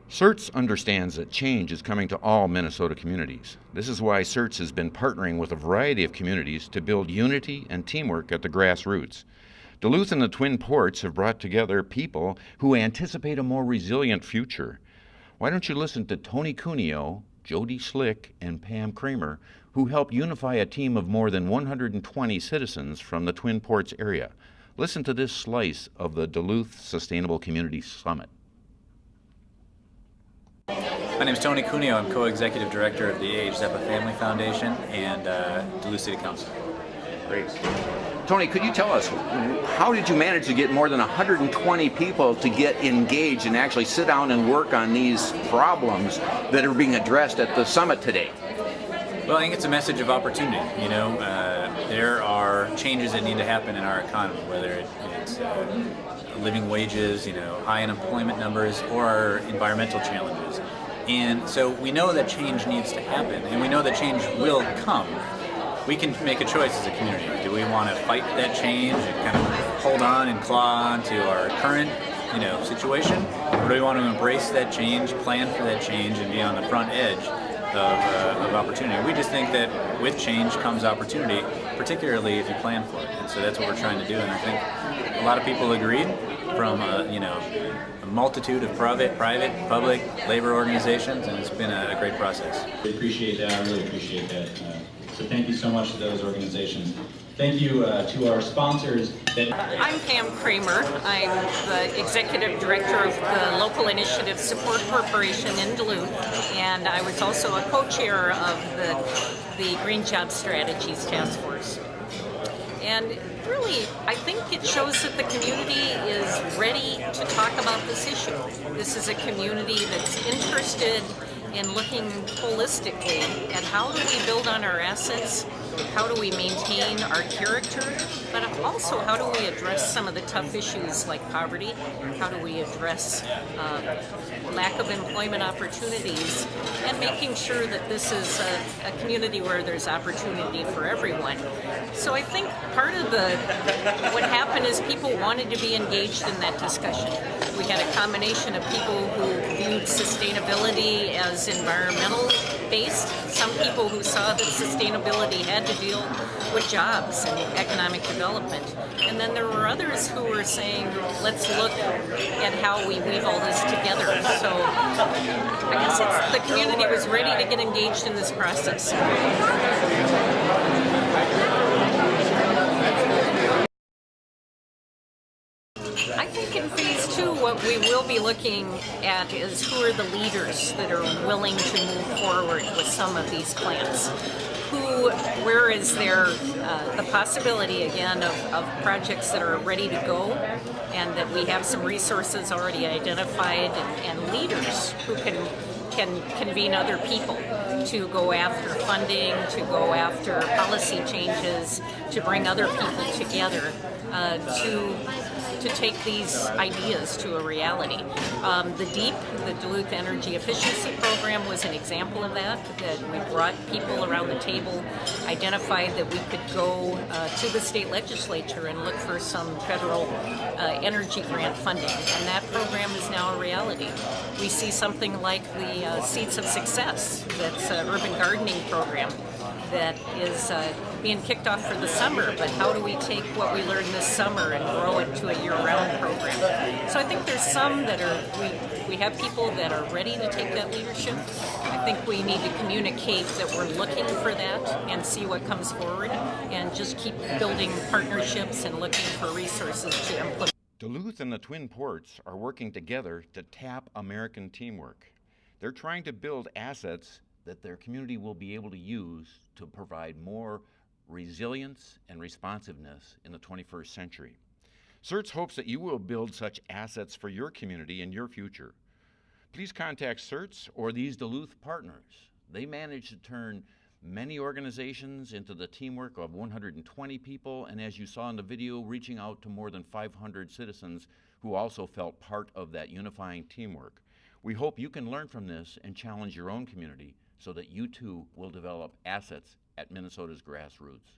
CERT understands that change is coming to all Minnesota communities. This is why CERT has been partnering with a variety of communities to build unity and teamwork at the grassroots. Duluth and the Twin Ports have brought together people who anticipate a more resilient future. Why don't you listen to Tony Cuneo, Jody Slick, and Pam Kramer, who helped unify a team of more than 120 citizens from the Twin Ports area. Listen to this slice of the Duluth Sustainable Community Summit. My name is Tony Cuneo. I'm co-executive director of the Zeppa Family Foundation and Duluth City Council. Great. Tony, could you tell us, how did you manage to get more than 120 people to get engaged and actually sit down and work on these problems that are being addressed at the summit today? Well, I think it's a message of opportunity. You know, there are changes that need to happen in our economy, whether it's living wages, you know, high unemployment numbers, or our environmental challenges. And so we know that change needs to happen, and we know that change will come. We can make a choice as a community. Do we want to fight that change and kind of hold on and claw on to our current, you know, situation, or do we want to embrace that change, plan for that change, and be on the front edge of opportunity? We just think that with change comes opportunity, particularly if you plan for it. And so that's what we're trying to do. And I think a lot of people agreed from you know, a multitude of private, public, labor organizations, and it's been a great process. I appreciate that. I really appreciate that. So thank you so much to those organizations. Thank you to our sponsors. I'm Pam Kramer. I'm the Executive Director of the Local Initiative Support Corporation in Duluth, and I was also a co-chair of the Green Job Strategies Task Force. And really, I think it shows that the community is ready to talk about this issue. This is a community that's interested in looking holistically at how do we build on our assets, how do we maintain our character, but also how do we address some of the tough issues like poverty, how do we address lack of employment opportunities, and making sure that this is a community where there's opportunity for everyone. So I think part of what happened is people wanted to be engaged in that discussion. We had a combination of people who viewed sustainability as environmental based, some people who saw that sustainability had to deal with jobs and economic development. And then there were others who were saying, let's look at how we weave all this together. So I guess the community was ready to get engaged in this process. I think in phase two, what we will be looking at is who are the leaders that are willing to move forward with some of these plans. Where is there the possibility, again, of projects that are ready to go, and that we have some resources already identified, and leaders who can convene other people to go after funding, to go after policy changes, to bring other people together to take these ideas to a reality. The Duluth Energy Efficiency Program was an example of that we brought people around the table, identified that we could go to the state legislature and look for some federal energy grant funding, and that program is now a reality. We see something like the Seeds of Success, that's an urban gardening program that is being kicked off for the summer, but how do we take what we learned this summer and grow it to a year-round program? So I think there's some that we have people that are ready to take that leadership. I think we need to communicate that we're looking for that and see what comes forward, and just keep building partnerships and looking for resources to implement. Duluth and the Twin Ports are working together to tap American teamwork. They're trying to build assets that their community will be able to use to provide more resilience and responsiveness in the 21st century. CERT hopes that you will build such assets for your community and your future. Please contact CERT or these Duluth partners. They manage to turn many organizations into the teamwork of 120 people, and as you saw in the video, reaching out to more than 500 citizens who also felt part of that unifying teamwork. We hope you can learn from this and challenge your own community so that you too will develop assets at Minnesota's grassroots.